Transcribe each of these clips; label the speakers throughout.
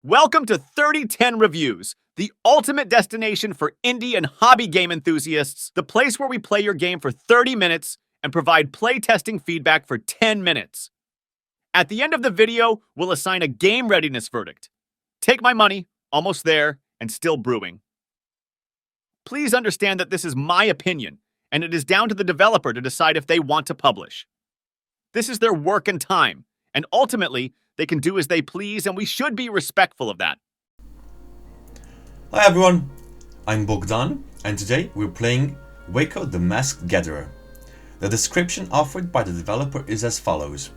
Speaker 1: Welcome to 3010 Reviews, the ultimate destination for indie and hobby game enthusiasts, the place where we play your game for 30 minutes and provide playtesting feedback for 10 minutes. At the end of the video, we'll assign a game readiness verdict. Take my money, almost there, and still brewing. Please understand that this is my opinion, and it is down to the developer to decide if they want to publish. This is their work and time, and ultimately, they can do as they please, and we should be respectful of that.
Speaker 2: Hi everyone, I'm Bogdan, and today we're playing Wéko the Mask Gatherer. The description offered by the developer is as follows.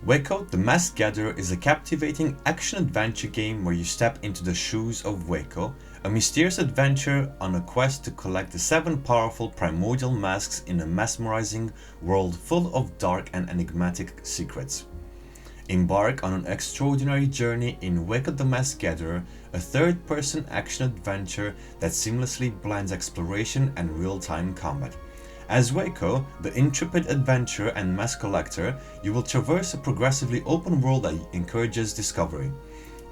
Speaker 2: Wéko the Mask Gatherer is a captivating action-adventure game where you step into the shoes of Wéko, a mysterious adventurer on a quest to collect the 7 powerful primordial masks in a mesmerizing world full of dark and enigmatic secrets. Embark on an extraordinary journey in Wéko the Mask Gatherer, a third-person action-adventure that seamlessly blends exploration and real-time combat. As Wéko, the intrepid adventurer and mask collector, you will traverse a progressively open world that encourages discovery.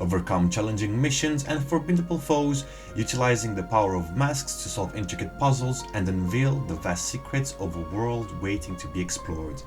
Speaker 2: Overcome challenging missions and formidable foes, utilizing the power of masks to solve intricate puzzles and unveil the vast secrets of a world waiting to be explored.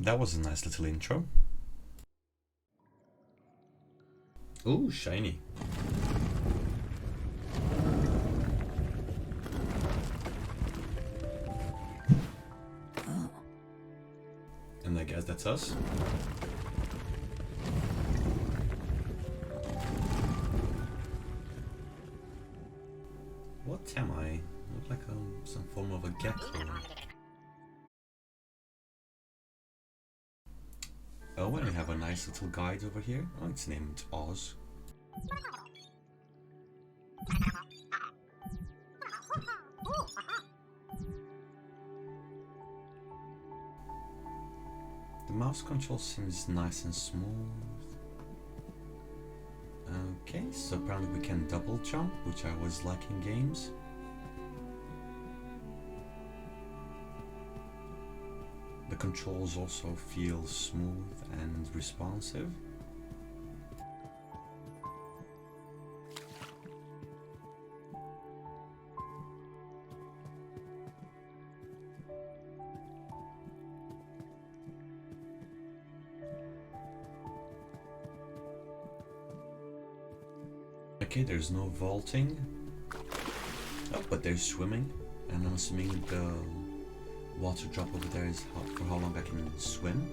Speaker 2: That was a nice little intro. Ooh, shiny. And I guess that's us. What am I? I look like some form of a gecko. Oh, and we have a nice little guide over here. Oh, it's named Oz. The mouse control seems nice and smooth. Okay, so apparently we can double jump, which I always like in games. The controls also feel smooth and responsive. Okay, there's no vaulting. Oh, but there's swimming. And I'm assuming the water drop over there is for how long I can swim.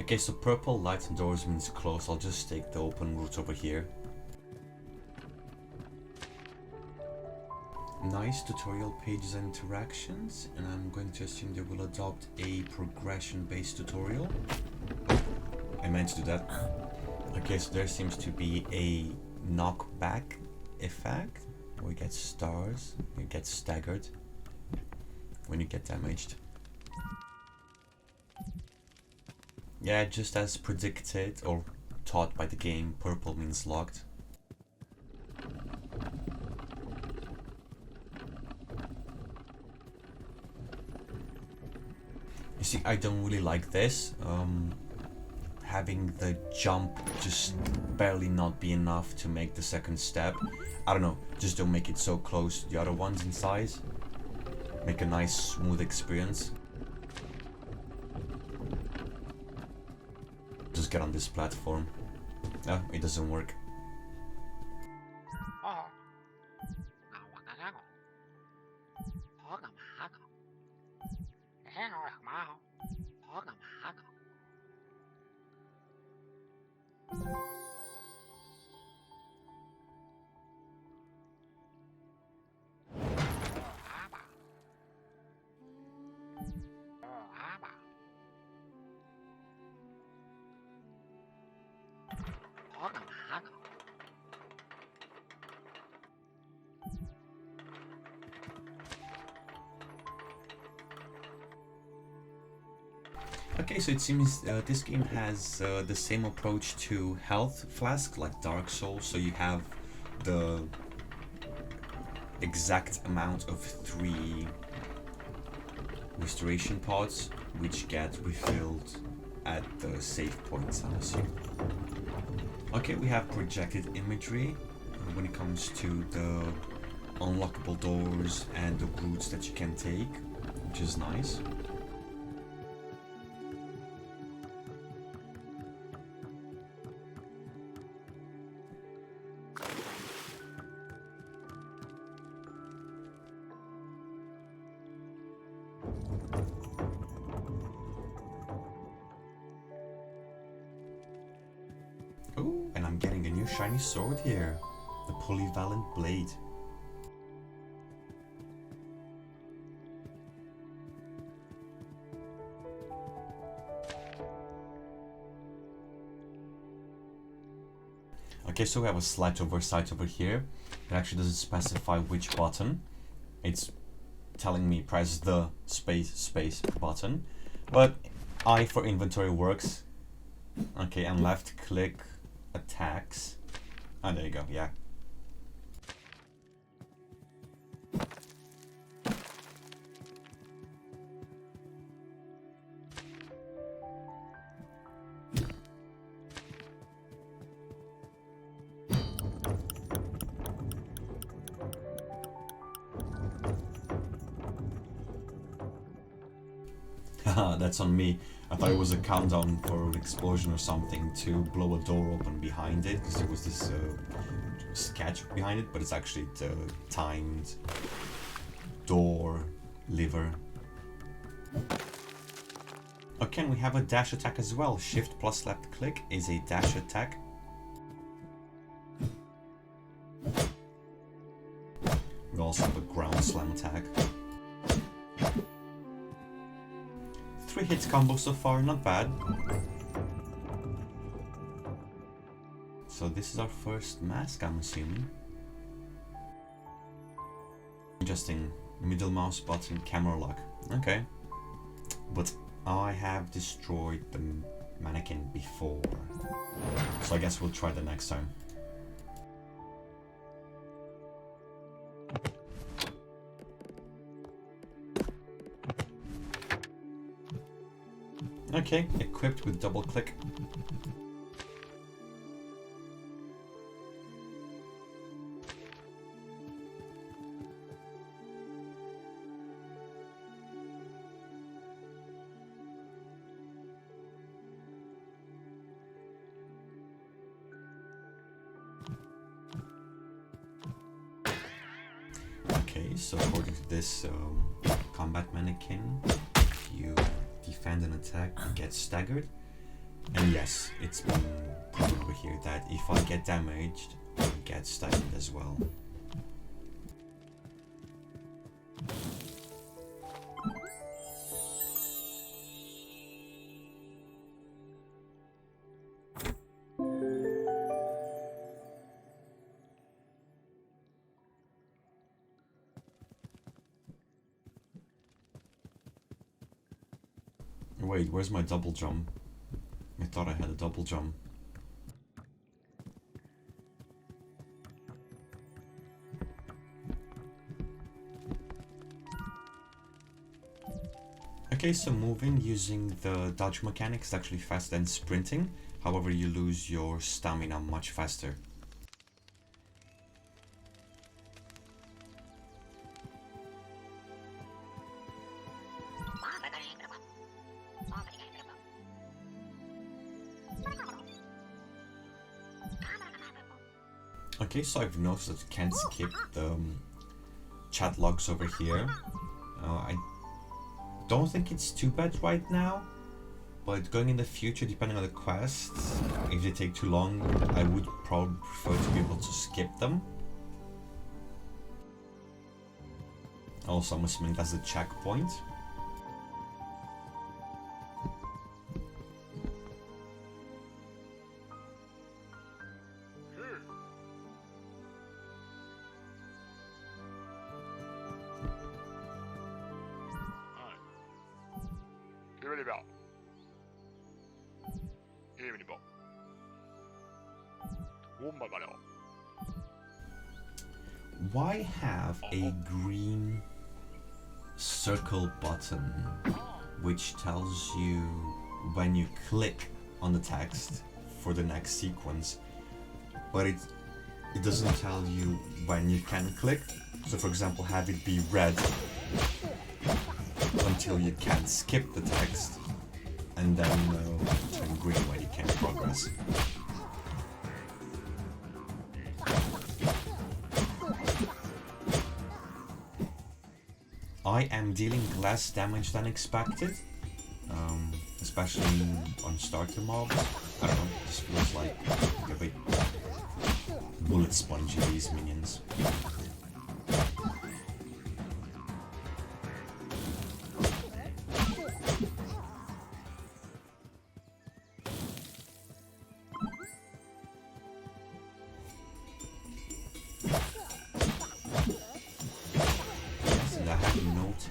Speaker 2: Okay, so purple lights and doors means close. I'll just take the open route over here. Nice tutorial pages and interactions, and I'm going to assume they will adopt a progression-based tutorial. I meant to do that. Okay, so there seems to be a knockback effect, where you get stars, you get staggered when you get damaged. Yeah, just as predicted or taught by the game, purple means locked. You see, I don't really like this. Having the jump just barely not be enough to make the second step. I don't know, just don't make it so close to the other ones in size. Make a nice smooth experience. Just get on this platform. Oh, it doesn't work. Okay, so it seems this game has the same approach to health flask like Dark Souls, so you have the exact amount of 3 restoration pods which get refilled at the save points, I'm assuming. Okay, we have projected imagery when it comes to the unlockable doors and the routes that you can take, which is nice. Oh, and I'm getting a new shiny sword here. The polyvalent blade. Okay, so we have a slight oversight over here. It actually doesn't specify which button. It's telling me press the space button. But I for inventory works. Okay, and left click attacks. Ah, there you go, yeah. Haha, that's on me. I thought it was a countdown for an explosion or something to blow a door open behind it, because there was this sketch behind it, but it's actually the timed door lever. Okay, and we have a dash attack as well. Shift plus left click is a dash attack. We also have a ground slam attack. 3 hits combo so far, not bad. So this is our first mask, I'm assuming. Interesting. Middle mouse button, camera lock. Okay. But I have destroyed the mannequin before. So I guess we'll try the next time. Okay, equipped with double click. Okay, so according to this combat mannequin, if you defend an attack, you get staggered. And yes, it's been put over here that if I get damaged, I get staggered as well. Wait, where's my double jump? I thought I had a double jump. Okay, so moving using the dodge mechanic is actually faster than sprinting. However, you lose your stamina much faster. Okay, so I've noticed that you can't skip the chat logs over here. I don't think it's too bad right now, but going in the future, depending on the quests, if they take too long, I would probably prefer to be able to skip them. Also, I'm assuming that's the checkpoint. Why have a green circle button which tells you when you click on the text for the next sequence, but it doesn't tell you when you can click? So for example, have it be red until you can skip the text, and then turn green when you can progress. I am dealing less damage than expected, especially on starter mobs. I don't know, it just feels like a bit bullet spongy, these minions.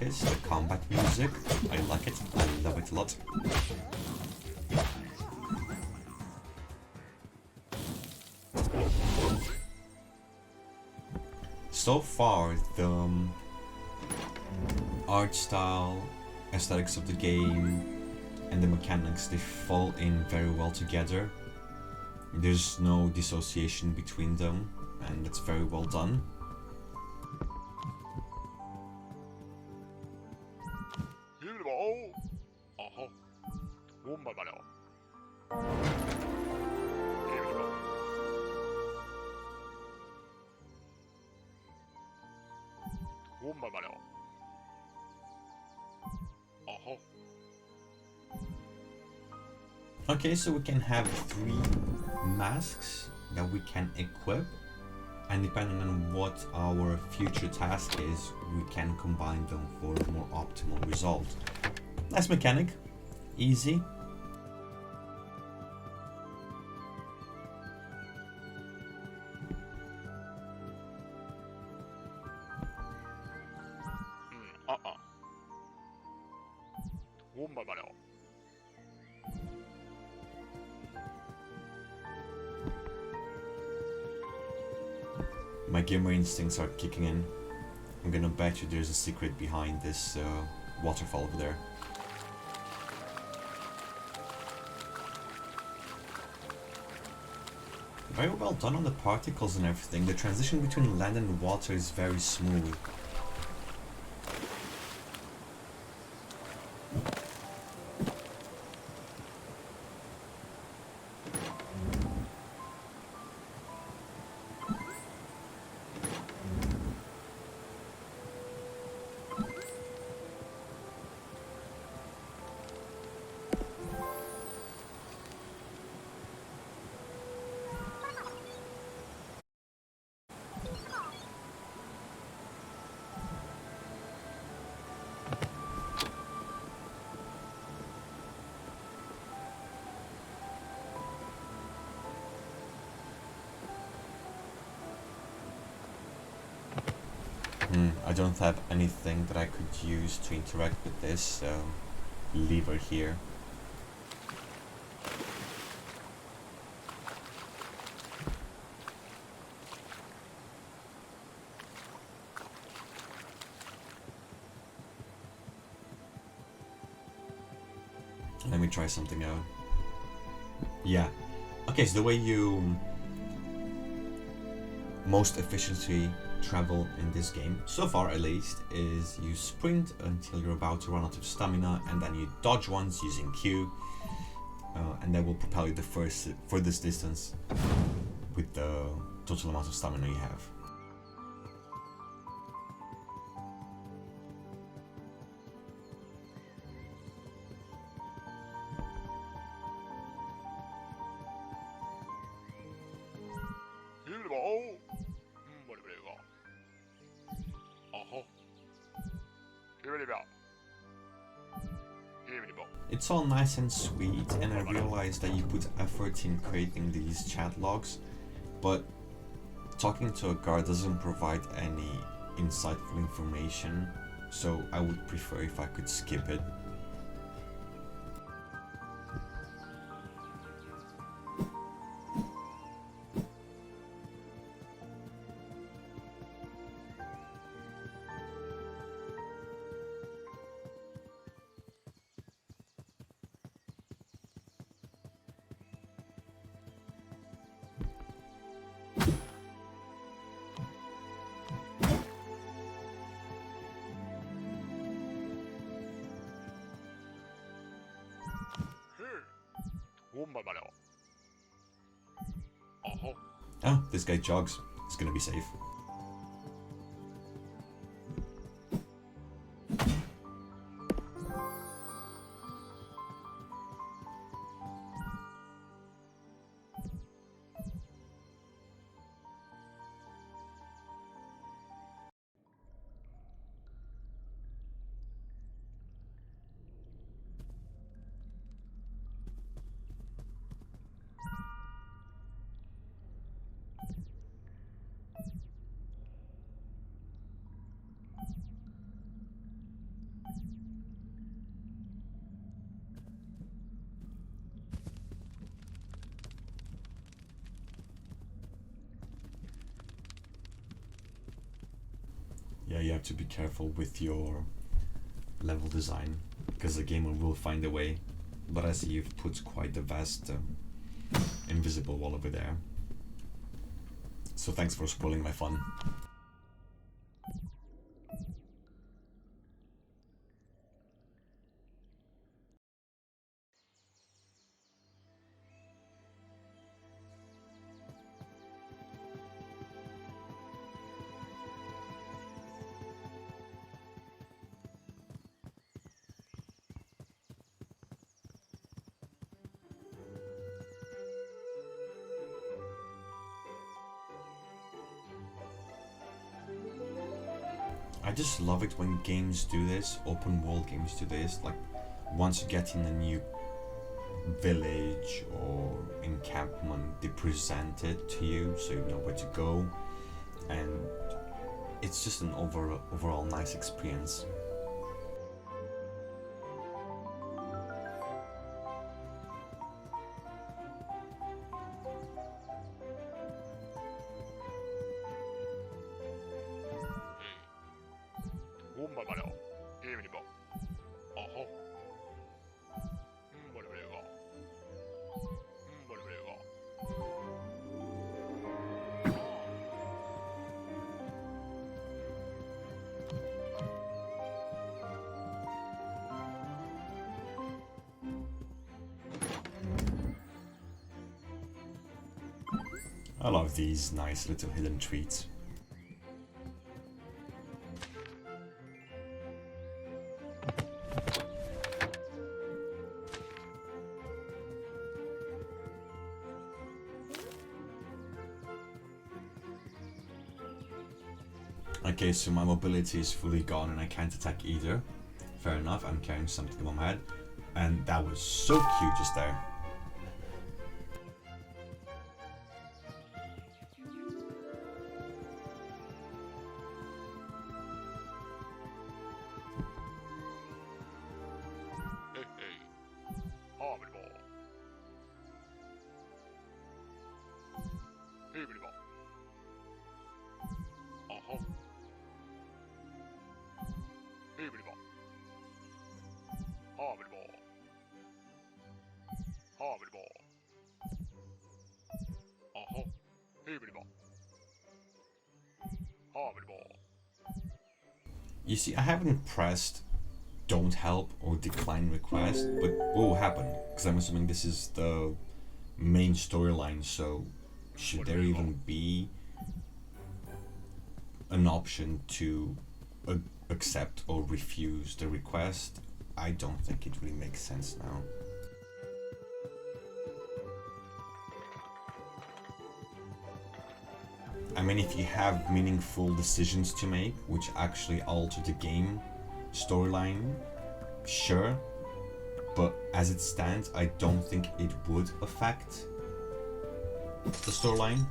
Speaker 2: The combat music, I like it, I love it a lot. So far, the art style, aesthetics of the game, and the mechanics, they fall in very well together. There's no dissociation between them, and it's very well done. Okay, so we can have 3 masks that we can equip, and depending on what our future task is, we can combine them for a more optimal result. Nice mechanic, easy. My gamer instincts are kicking in. I'm gonna bet you there's a secret behind this waterfall over there. Very well done on the particles and everything. The transition between land and water is very smooth. I don't have anything that I could use to interact with this lever here. Let me try something out. Yeah. Okay, so the way you most efficiently travel in this game, so far at least, is you sprint until you're about to run out of stamina, and then you dodge once using Q, and that will propel you the furthest distance with the total amount of stamina you have. It's all nice and sweet, and I realize that you put effort in creating these chat logs, but talking to a guard doesn't provide any insightful information, so I would prefer if I could skip it. Oh, this guy jogs. It's gonna be safe. Yeah, you have to be careful with your level design, because the gamer will find a way. But I see you've put quite a vast invisible wall over there. So thanks for spoiling my fun. I just love it when games do this, open world games do this, like once you get in a new village or encampment, they present it to you so you know where to go, and it's just an overall nice experience. I love these nice little hidden treats. Okay, so my mobility is fully gone and I can't attack either. Fair enough, I'm carrying something on my head. And that was so cute just there.
Speaker 3: Formidable. Formidable. Uh-huh. Formidable. Formidable. Formidable. Uh-huh. Formidable. Formidable.
Speaker 2: You see, I haven't pressed don't help or decline request, but what will happen? Because I'm assuming this is the main storyline, so should there even be an option to accept or refuse the request? I don't think it really makes sense now. I mean, if you have meaningful decisions to make, which actually alter the game storyline, sure, but as it stands, I don't think it would affect the storyline.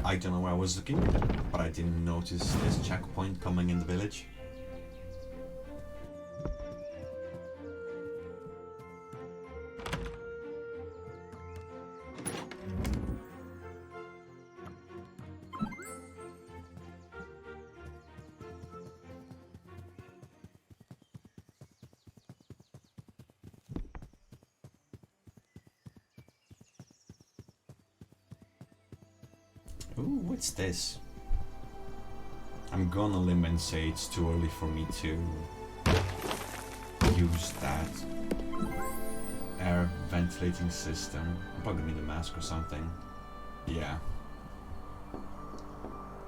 Speaker 2: I don't know where I was looking, but I didn't notice this checkpoint coming in the village. Ooh, what's this? I'm gonna limb and say it's too early for me to use that air ventilating system. I'm probably gonna need a mask or something. Yeah.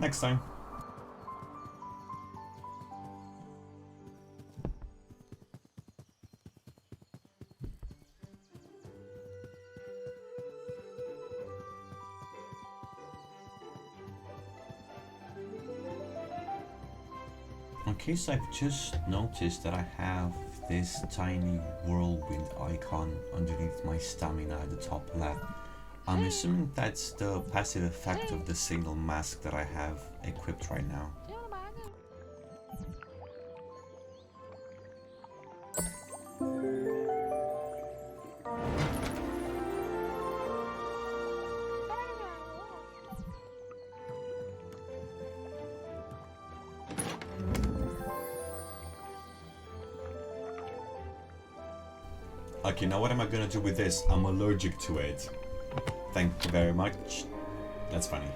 Speaker 2: Next time. Okay, so I've just noticed that I have this tiny whirlwind icon underneath my stamina at the top left. I'm assuming that's the passive effect of the single mask that I have equipped right now. Okay, now what am I gonna do with this? I'm allergic to it. Thank you very much. That's funny.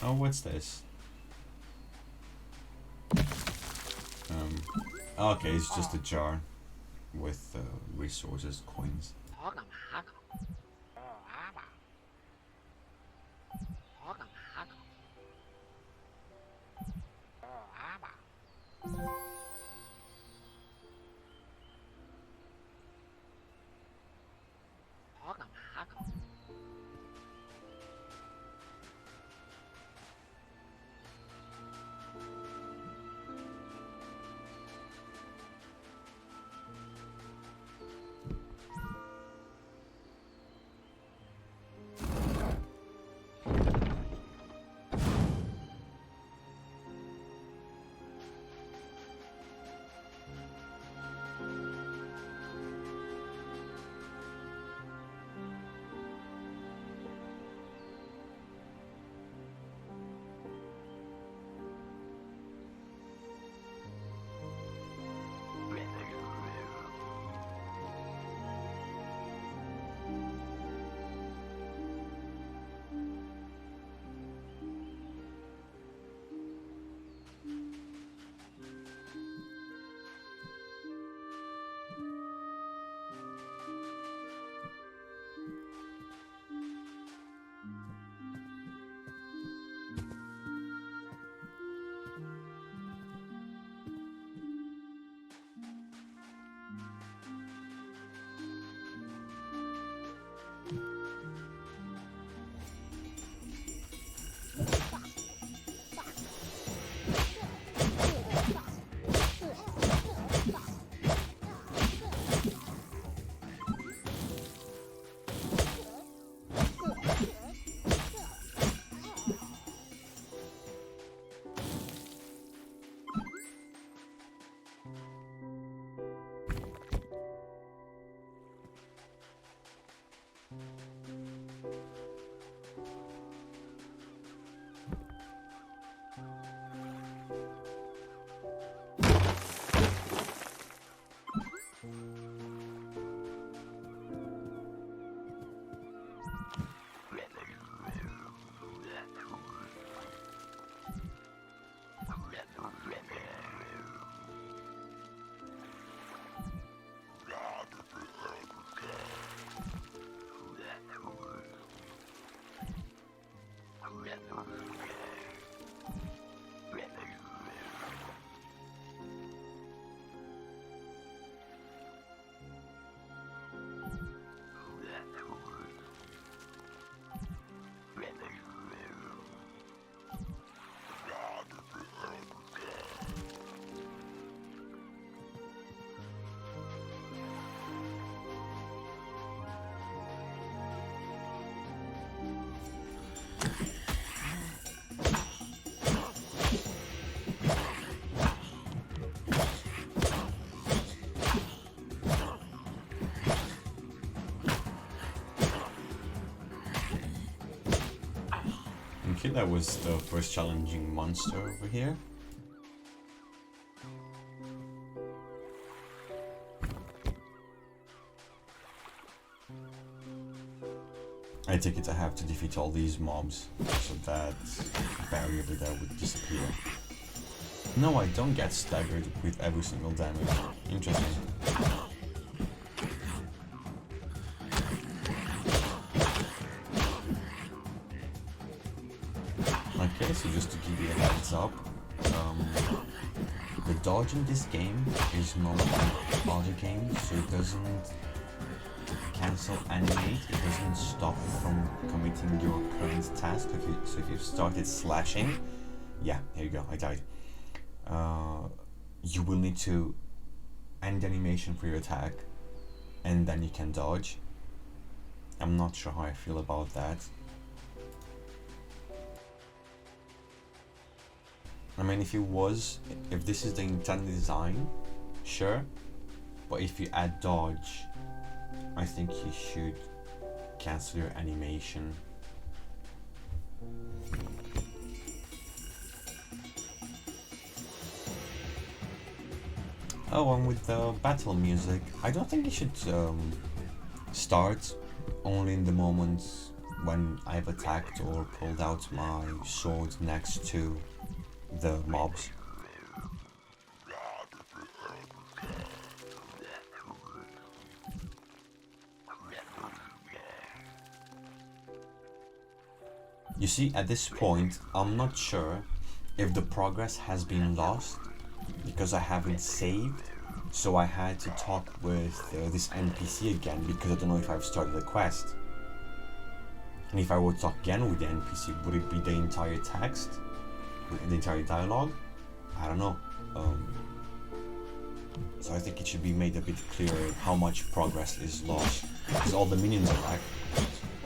Speaker 2: Oh, what's this? Okay, it's just a jar with resources, coins. Okay, that was the first challenging monster over here. I take it I have to defeat all these mobs so that barrier over there would disappear. No, I don't get staggered with every single damage. Interesting. Okay, so just to give you a heads up, the dodge in this game is not like other games, so it doesn't cancel animate, it doesn't stop you from committing your current task. So if you started slashing, yeah, here you go, I died. You will need to end animation for your attack, and then you can dodge. I'm not sure how I feel about that. I mean, if this is the intended design, sure, but if you add dodge, I think you should cancel your animation. Oh, and with the battle music, I don't think you should start only in the moments when I've attacked or pulled out my sword next to the mobs. You see, at this point, I'm not sure if the progress has been lost because I haven't saved, so I had to talk with this NPC again because I don't know if I've started the quest. And if I were to talk again with the NPC, would it be the entire text? The entire dialogue? I don't know. So I think it should be made a bit clearer how much progress is lost. Because all the minions are back.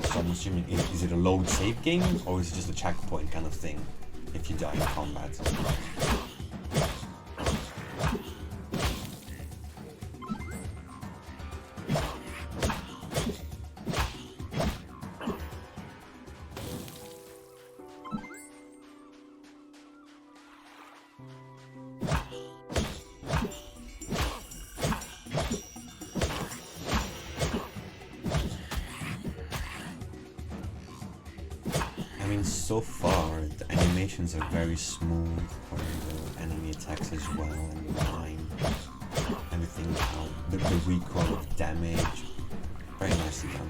Speaker 2: So I'm assuming, is it a load save game or is it just a checkpoint kind of thing if you die in combat? So far, the animations are very smooth for the enemy attacks as well, and the line, everything, the recoil of damage, very nicely done.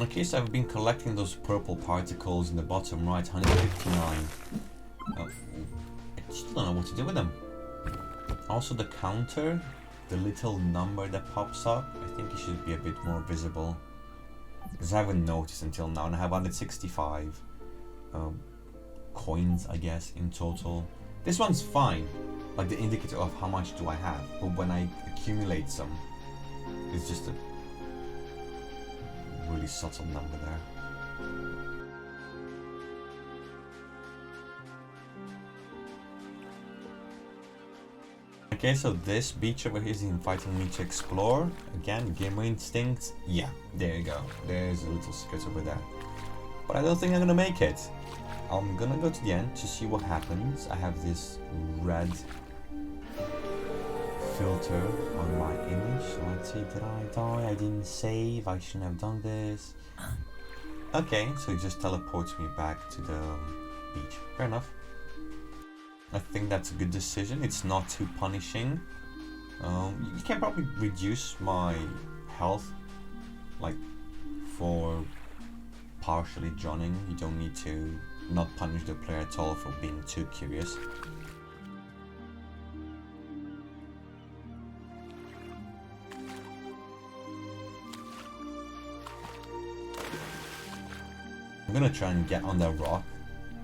Speaker 2: Okay, so I've been collecting those purple particles in the bottom right, 159. I still don't know what to do with them. Also the counter, the little number that pops up, I think it should be a bit more visible. Because I haven't noticed until now, and I have 165 coins, I guess, in total. This one's fine, like the indicator of how much do I have, but when I accumulate some, it's just a really subtle number there. Okay, so this beach over here is inviting me to explore. Again, gamer instincts. Yeah, there you go. There's a little secret over there. But I don't think I'm gonna make it. I'm gonna go to the end to see what happens. I have this red filter on my image. So let's see, did I die? I didn't save. I shouldn't have done this. Okay, so it just teleports me back to the beach. Fair enough. I think that's a good decision. It's not too punishing. You can probably reduce my health, like for partially drowning. You don't need to not punish the player at all for being too curious. I'm gonna try and get on that rock,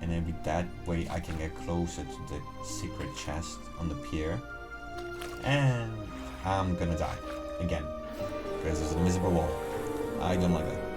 Speaker 2: and maybe that way I can get closer to the secret chest on the pier. And I'm gonna die again because there's an invisible wall. I don't like that.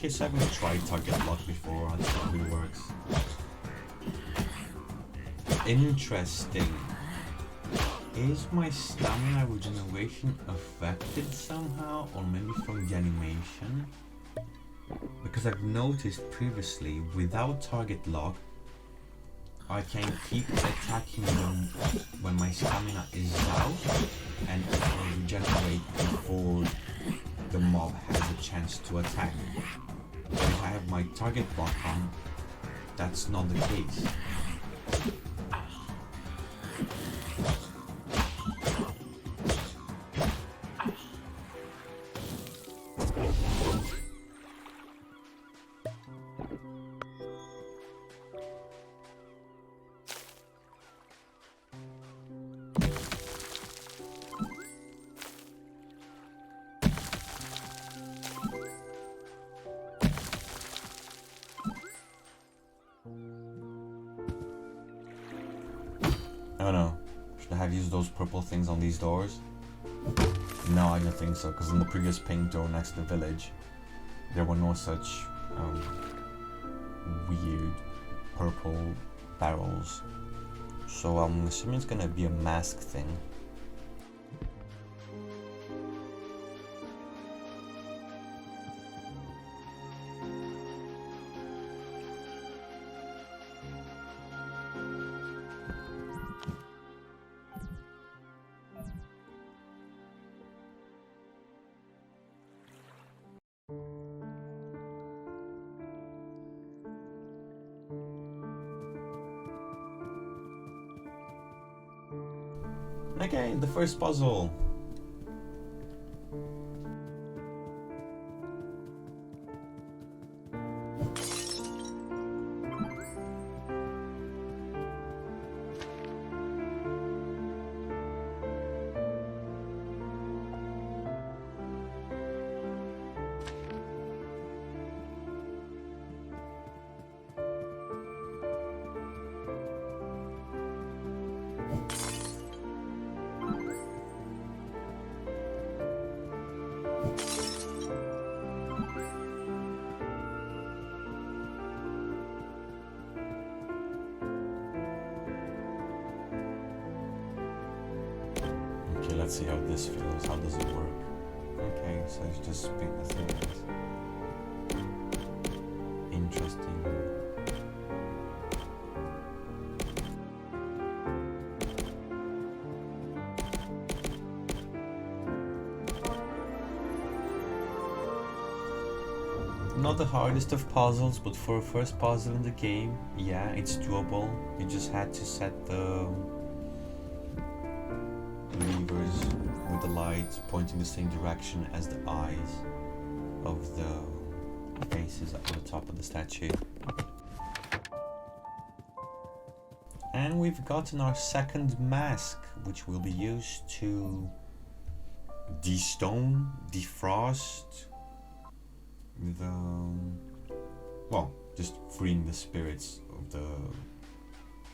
Speaker 2: Okay, so I haven't tried target lock before, how it really works. Interesting. Is my stamina regeneration affected somehow, or maybe from the animation? Because I've noticed previously, without target lock, I can keep attacking them when my stamina is out, and it will regenerate before the mob has a chance to attack. But if I have my target lock on, that's not the case. Oh no, should I have used those purple things on these doors? No, I don't think so, because in the previous pink door next to the village, there were no such weird purple barrels. So I'm assuming it's gonna be a mask thing. Okay, the first puzzle. Okay, let's see how this feels. How does it work? Okay, so it's just spin the things. Interesting. Not the hardest of puzzles, but for a first puzzle in the game, yeah, it's doable. You just had to set the levers with the lights pointing the same direction as the eyes of the faces on the top of the statue. And we've gotten our second mask, which will be used to de-stone, defrost, the well, just freeing the spirits of the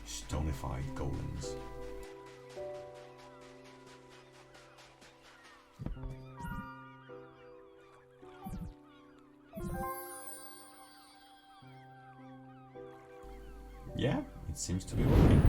Speaker 2: stonified golems. Yeah, it seems to be working.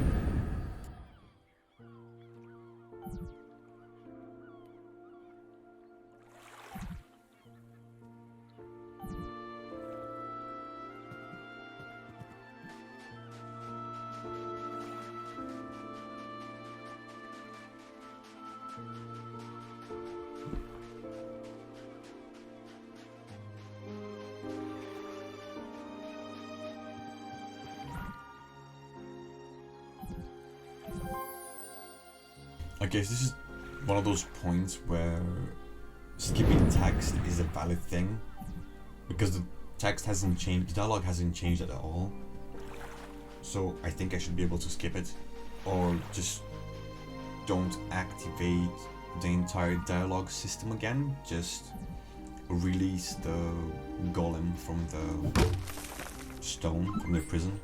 Speaker 2: I guess this is one of those points where skipping text is a valid thing, because the text hasn't changed, the dialogue hasn't changed at all. So I think I should be able to skip it, or just don't activate the entire dialogue system again, just release the golem from the stone, from the prison.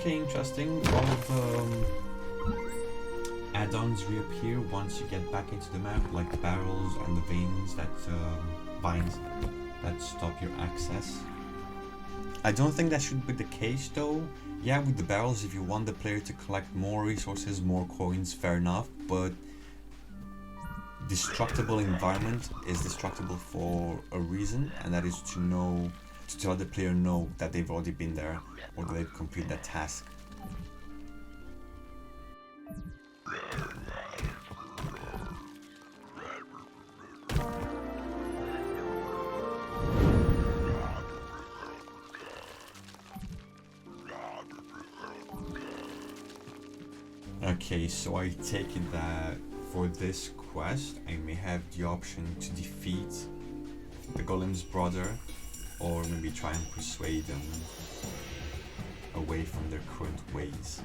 Speaker 2: Okay, interesting. All of the add-ons reappear once you get back into the map, like the barrels and the veins that vines that stop your access. I don't think that should be the case though. Yeah, with the barrels, if you want the player to collect more resources, more coins, fair enough, but destructible environment is destructible for a reason, and that is to let the player know that they've already been there or that they've completed that task. Okay, so I take it that for this quest I may have the option to defeat the Golem's brother, or maybe try and persuade them away from their current ways.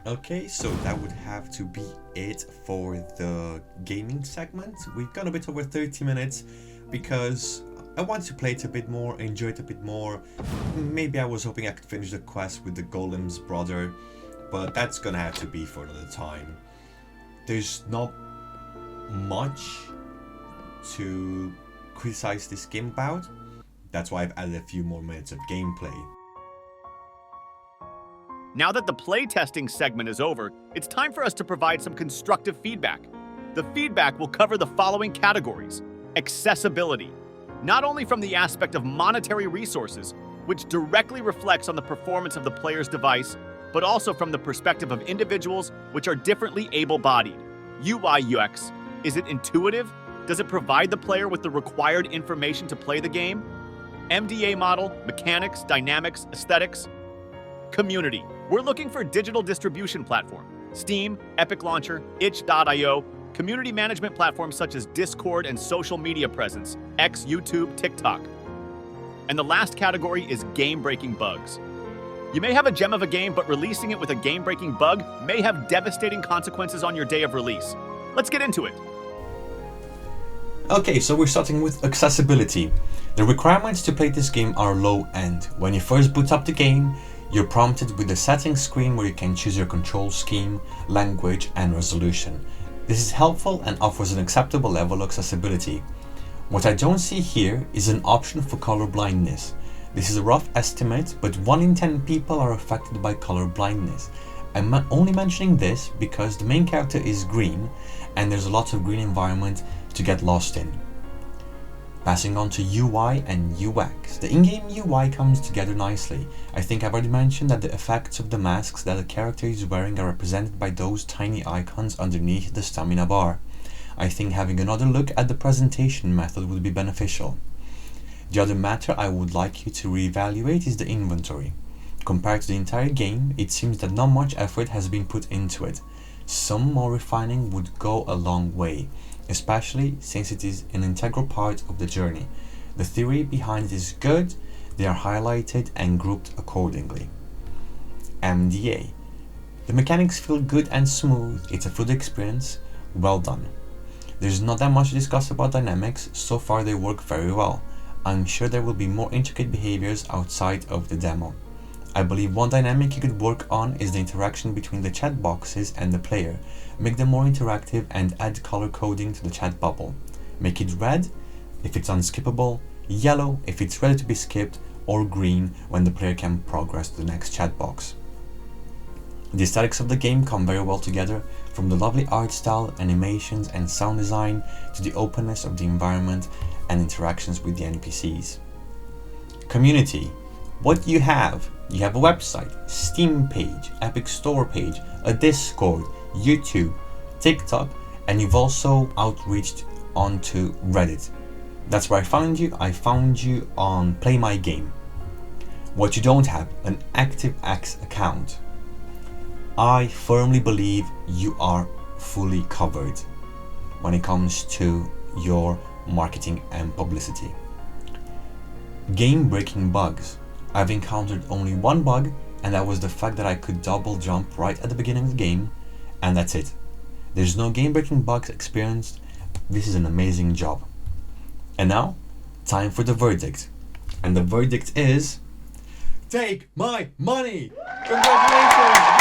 Speaker 2: Okay, so that would have to be it for the gaming segment. We've got a bit over 30 minutes because I wanted to play it a bit more, enjoy it a bit more. Maybe I was hoping I could finish the quest with the Golem's brother, but that's gonna have to be for another time. There's not much to criticize this game about. That's why I've added a few more minutes of gameplay.
Speaker 1: Now that the playtesting segment is over, it's time for us to provide some constructive feedback. The feedback will cover the following categories. Accessibility, not only from the aspect of monetary resources, which directly reflects on the performance of the player's device, but also from the perspective of individuals which are differently able-bodied. UI UX, is it intuitive? Does it provide the player with the required information to play the game? MDA model, mechanics, dynamics, aesthetics. Community. We're looking for digital distribution platform. Steam, Epic Launcher, itch.io, community management platforms such as Discord and social media presence, X, YouTube, TikTok. And the last category is game-breaking bugs. You may have a gem of a game, but releasing it with a game-breaking bug may have devastating consequences on your day of release. Let's get into it.
Speaker 2: Okay, so we're starting with accessibility. The requirements to play this game are low end. When you first boot up the game, you're prompted with the settings screen where you can choose your control scheme, language, and resolution. This is helpful and offers an acceptable level of accessibility. What I don't see here is an option for color blindness. This is a rough estimate, but 1 in 10 people are affected by color blindness. I'm only mentioning this because the main character is green and there's a lot of green environment to get lost in. Passing on to UI and UX. The in-game UI comes together nicely. I think I've already mentioned that the effects of the masks that the character is wearing are represented by those tiny icons underneath the stamina bar. I think having another look at the presentation method would be beneficial. The other matter I would like you to reevaluate is the inventory. Compared to the entire game, it seems that not much effort has been put into it. Some more refining would go a long way, especially since it is an integral part of the journey. The theory behind it is good, they are highlighted and grouped accordingly. MDA. The mechanics feel good and smooth, it's a fluid experience, well done. There's not that much to discuss about dynamics, so far they work very well. I'm sure there will be more intricate behaviors outside of the demo. I believe one dynamic you could work on is the interaction between the chat boxes and the player. Make them more interactive and add color coding to the chat bubble. Make it red if it's unskippable, yellow if it's ready to be skipped, or green when the player can progress to the next chat box. The aesthetics of the game come very well together, from the lovely art style, animations and sound design to the openness of the environment and interactions with the NPCs. Community. What do you have? You have a website, Steam page, Epic Store page, a Discord, YouTube, TikTok, and you've also outreached onto Reddit. That's where I found you. I found you on Play My Game. What you don't have, an ActiveX account. I firmly believe you are fully covered when it comes to your marketing and publicity. Game-breaking bugs. I've encountered only one bug, and that was the fact that I could double jump right at the beginning of the game, and that's it. There's no game-breaking bugs experienced. This is an amazing job. And now, time for the verdict. And the verdict is... Take my money! Congratulations!